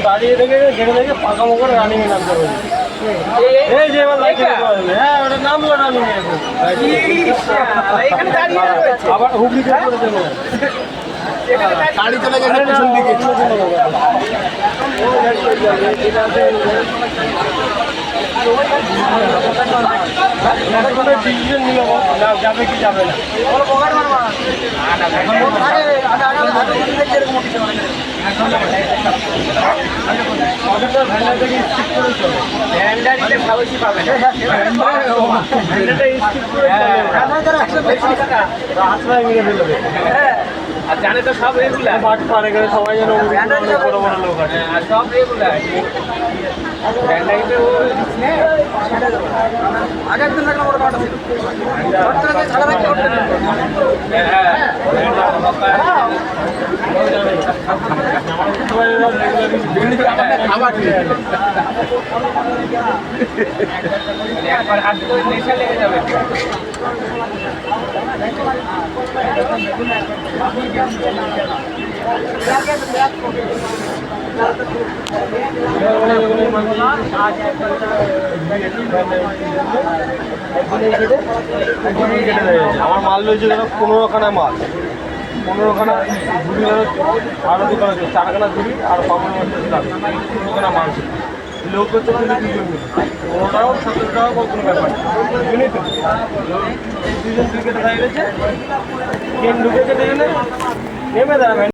দাঁড়িয়ে দেখে ঘেরে দেখে পাকা মকর রানিং এ নামতে পারি। এই যে এবার লাইট হ্যাঁ ওটা নামলো রানিং এ আবার হুগলি করে দেবো গাড়ি চলে গেছে পিছন দিকে। ডিসিশন নিল যাবে কি যাবে না। ভ্যানটা থেকে স্কিপ করে চলো, ভ্যানটা দিলে বেশি পাবে না, ভ্যানটা স্কিপ করে আশ্রয় মিলে ফেলবে। আর জানে তো সব রেগুলার বাট পারে গেলে সবাই যেন বড় বড় লোক আছে আর সব রেগুলার। আগের দিন লাগলো বড় কাটা ছিল ছাড়া রাখতে পারতেন একবার হাত ধরে নেশা লেগে যাবে। আমার মাল রয়েছে 15খানা মাল, 15খানা ঝুড়ি আরো দোকান আছে, 4খানা ঝুড়ি আর পাপড় মাছ 2খানা মাল ছিল। লোক হচ্ছে 15টাও 17টাও কোনো ব্যাপার বুঝলি তো। দুজন ক্রিকেটে হয়ে গেছে, গেম ঢুকেছে দেখলে নেমে দাঁড়াবে।